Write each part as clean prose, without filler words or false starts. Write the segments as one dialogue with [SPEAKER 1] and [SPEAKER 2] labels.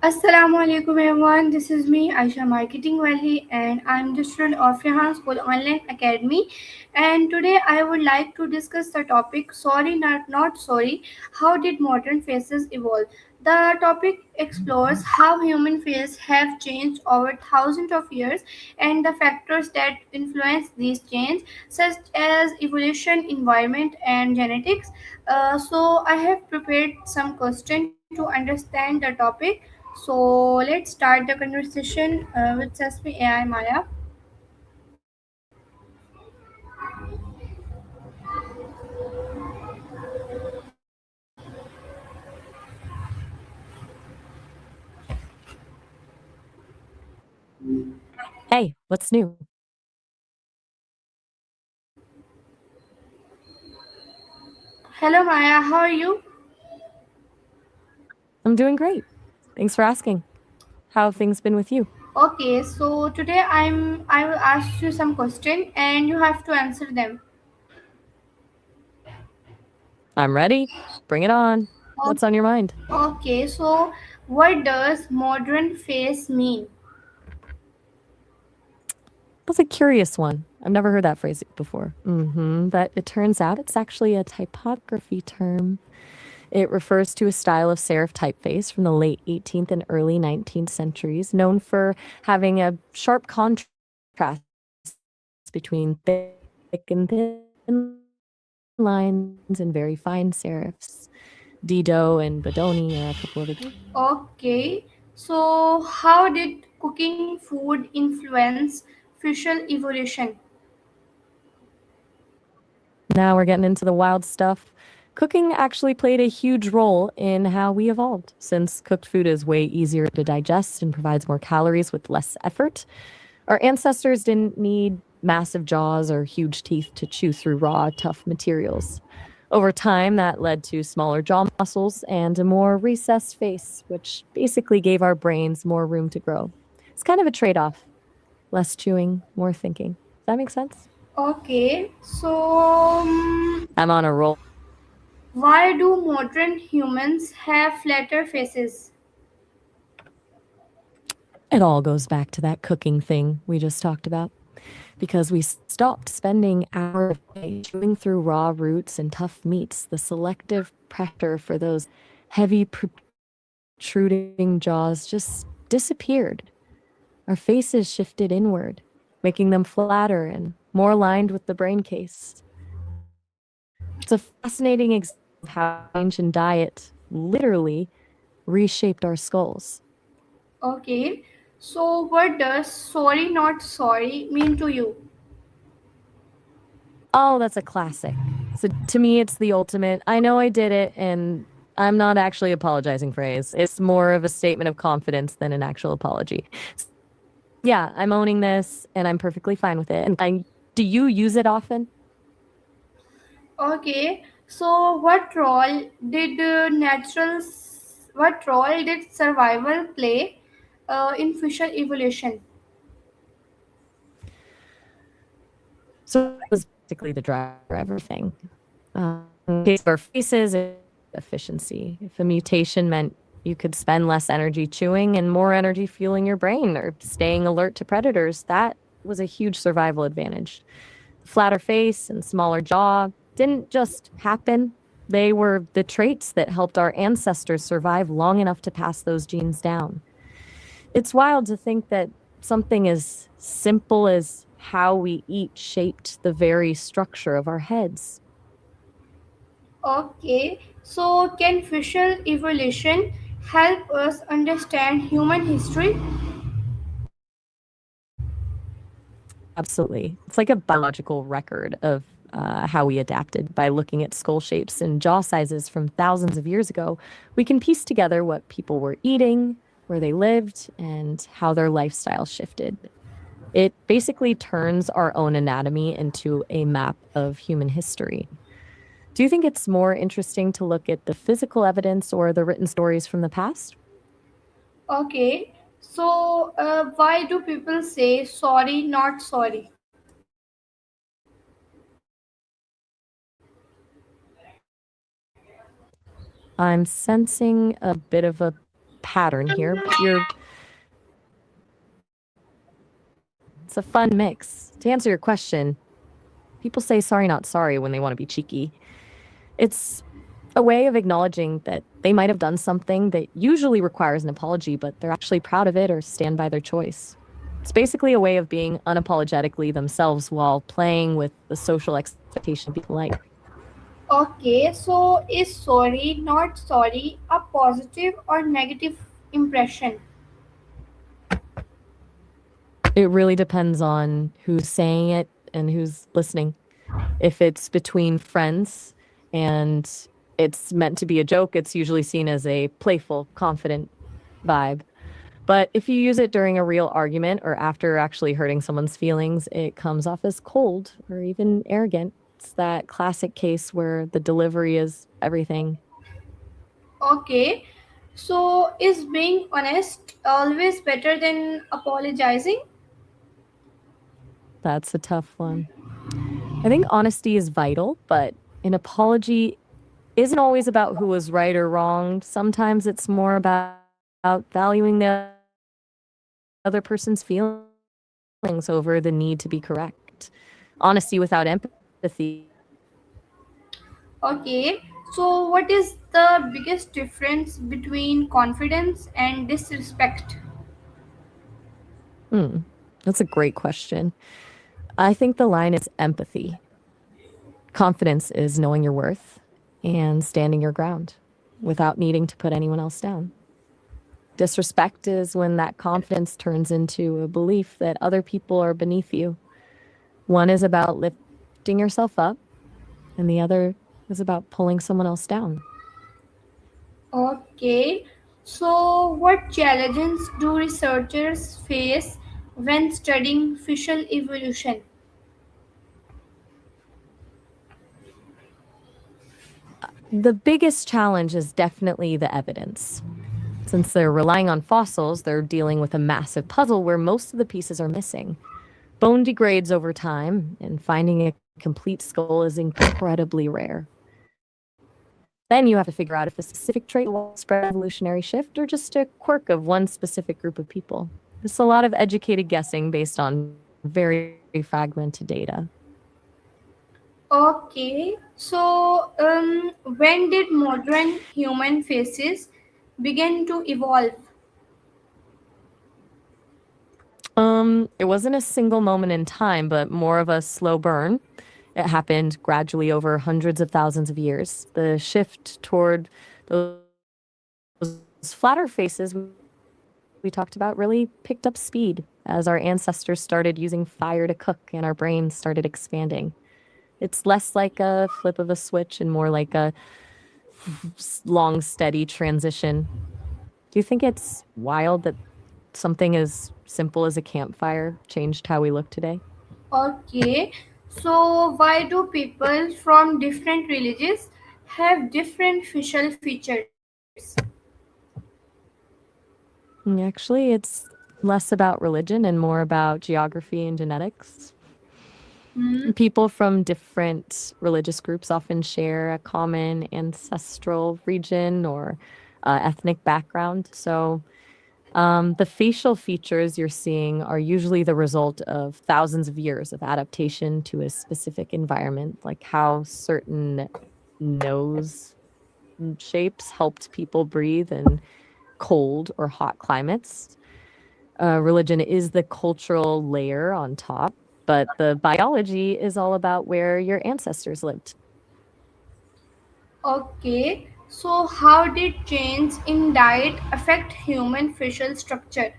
[SPEAKER 1] Assalamu alaikum everyone. This is me, Aisha Marketing Valley, and I'm the student of Rehan School Online Academy. And today I would like to discuss the topic Sorry Not Sorry. How did modern faces evolve? The topic explores how human faces have changed over thousands of years and the factors that influence these changes, such as evolution, environment, and genetics. So I have prepared some questions to understand the topic. So let's start the conversation with Sesame AI Maya.
[SPEAKER 2] Hey, what's new?
[SPEAKER 1] Hello Maya, how are you?
[SPEAKER 2] I'm doing great. Thanks for asking. How have things been with you?
[SPEAKER 1] Okay, so today I will ask you some question and you have to answer them.
[SPEAKER 2] I'm ready. Bring it on.
[SPEAKER 1] O-
[SPEAKER 2] What's on your mind?
[SPEAKER 1] Okay, so what does modern face mean?
[SPEAKER 2] That's a curious one. I've never heard that phrase before. But it turns out it's actually a typography term. It refers to a style of serif typeface from the late 18th and early 19th centuries, known for having a sharp contrast between thick and thin lines and very fine serifs. Dido and Bodoni are a couple of examples.
[SPEAKER 1] Okay, so how did cooking food influence facial evolution?
[SPEAKER 2] Now we're getting into the wild stuff. Cooking actually played a huge role in how we evolved, since cooked food is way easier to digest and provides more calories with less effort. Our ancestors didn't need massive jaws or huge teeth to chew through raw, tough materials. Over time, that led to smaller jaw muscles and a more recessed face, which basically gave our brains more room to grow. It's kind of a trade off: less chewing, more thinking. Does that make sense?
[SPEAKER 1] Okay, so
[SPEAKER 2] I'm on a roll.
[SPEAKER 1] why do modern humans have flatter faces?
[SPEAKER 2] It all goes back to that cooking thing we just talked about. Because we stopped spending hours a day chewing through raw roots and tough meats, the selective pressure for those heavy, protruding jaws just disappeared. Our faces shifted inward, making them flatter and more aligned with the brain case. It's a fascinating example of how change in diet literally reshaped our skulls.
[SPEAKER 1] Okay, so what does sorry not sorry mean to you?
[SPEAKER 2] Oh, that's a classic. So to me, it's the ultimate. I know I did it, and I'm not actually apologizing phrase. It's more of a statement of confidence than an actual apology. Yeah, I'm owning this, and I'm perfectly fine with it. And do you use it often?
[SPEAKER 1] Okay, so what role did survival play in future evolution?
[SPEAKER 2] So it was basically the driver for everything. In case of our faces, efficiency. If a mutation meant you could spend less energy chewing and more energy fueling your brain or staying alert to predators, that was a huge survival advantage. Flatter face and smaller jaw didn't just happen. They were the traits that helped our ancestors survive long enough to pass those genes down. It's wild to think that something as simple as how we eat shaped the very structure of our heads.
[SPEAKER 1] Okay, so can future evolution help us understand human history?
[SPEAKER 2] Absolutely. It's like a biological record of how we adapted. By looking at skull shapes and jaw sizes from thousands of years ago, we can piece together what people were eating, where they lived, and how their lifestyle shifted. It basically turns our own anatomy into a map of human history. Do you think it's more interesting to look at the physical evidence or the written stories from the past?
[SPEAKER 1] Okay, so why do people say sorry not sorry?
[SPEAKER 2] I'm sensing a bit of a pattern here. It's a fun mix. To answer your question, people say sorry, not sorry when they want to be cheeky. It's a way of acknowledging that they might have done something that usually requires an apology, but they're actually proud of it or stand by their choice. It's basically a way of being unapologetically themselves while playing with the social expectation of being polite.
[SPEAKER 1] Okay, so is sorry, not sorry, a positive or negative impression?
[SPEAKER 2] It really depends on who's saying it and who's listening. If it's between friends and it's meant to be a joke, it's usually seen as a playful, confident vibe. But if you use it during a real argument or after actually hurting someone's feelings, it comes off as cold or even arrogant. It's that classic case where the delivery is everything.
[SPEAKER 1] Okay, so is being honest always better than apologizing?
[SPEAKER 2] That's a tough one. I think honesty is vital, but an apology isn't always about who was right or wrong. Sometimes it's more about valuing the other person's feelings over the need to be correct. Honesty without empathy is just empty.
[SPEAKER 1] Okay, so what is the biggest difference between confidence and disrespect?
[SPEAKER 2] Hmm, that's a great question. I think the line is empathy. Confidence is knowing your worth and standing your ground without needing to put anyone else down. Disrespect is when that confidence turns into a belief that other people are beneath you. One is about lifting yourself up, and the other is about pulling someone else down.
[SPEAKER 1] Okay, so what challenges do researchers face when studying facial evolution?
[SPEAKER 2] The biggest challenge is definitely the evidence. Since they're relying on fossils, they're dealing with a massive puzzle where most of the pieces are missing. Bone degrades over time, and finding a complete skull is incredibly rare. Then you have to figure out if a specific trait will spread evolutionary shift or just a quirk of one specific group of people. It's a lot of educated guessing based on very fragmented data.
[SPEAKER 1] Okay, so when did modern human faces begin to evolve?
[SPEAKER 2] It wasn't a single moment in time, but more of a slow burn. It happened gradually over hundreds of thousands of years. The shift toward those flatter faces we talked about really picked up speed as our ancestors started using fire to cook and our brains started expanding. It's less like a flip of a switch and more like a long, steady transition. Do you think it's wild that something as simple as a campfire changed how we look today?
[SPEAKER 1] Okay, so why do people from different religions have different facial features?
[SPEAKER 2] Actually, it's less about religion and more about geography and genetics.
[SPEAKER 1] Hmm.
[SPEAKER 2] People from different religious groups often share a common ancestral region or ethnic background. So, the facial features you're seeing are usually the result of thousands of years of adaptation to a specific environment, like how certain nose shapes helped people breathe in cold or hot climates. Religion is the cultural layer on top, but the biology is all about where your ancestors lived.
[SPEAKER 1] Okay, so how did change in diet affect human facial structure?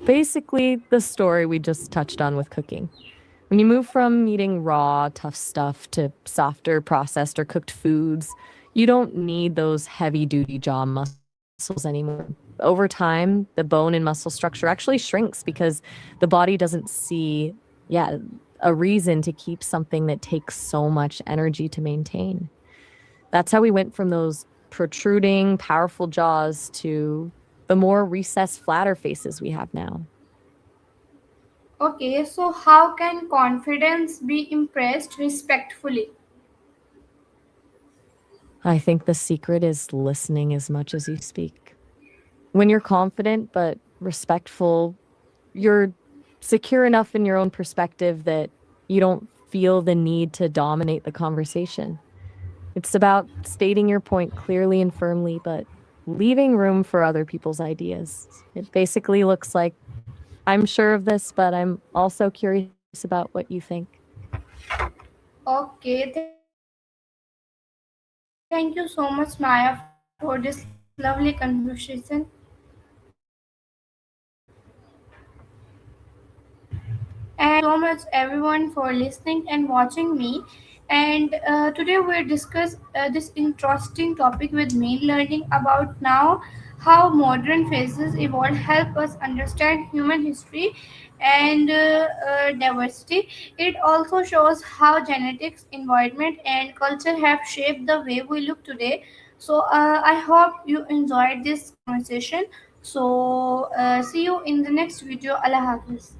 [SPEAKER 2] Basically, the story we just touched on with cooking. When you move from eating raw, tough stuff to softer, processed, or cooked foods, you don't need those heavy duty jaw muscles anymore. Over time, the bone and muscle structure actually shrinks because the body doesn't see, yeah, a reason to keep something that takes so much energy to maintain. That's how we went from those protruding, powerful jaws to the more recessed, flatter faces we have now.
[SPEAKER 1] Okay, so how can confidence be impressed respectfully?
[SPEAKER 2] I think the secret is listening as much as you speak. When you're confident but respectful, you're secure enough in your own perspective that you don't feel the need to dominate the conversation. It's about stating your point clearly and firmly, but leaving room for other people's ideas. It basically looks like, I'm sure of this, but I'm also curious about what you think.
[SPEAKER 1] Okay, thank you so much, Maya, for this lovely conversation. And thank you so much everyone for listening and watching me. And today we'll discuss this interesting topic with me, learning about now how modern phases evolved help us understand human history and diversity. It also shows how genetics, environment, and culture have shaped the way we look today. So I hope you enjoyed this conversation. So see you in the next video. Allah Hafiz.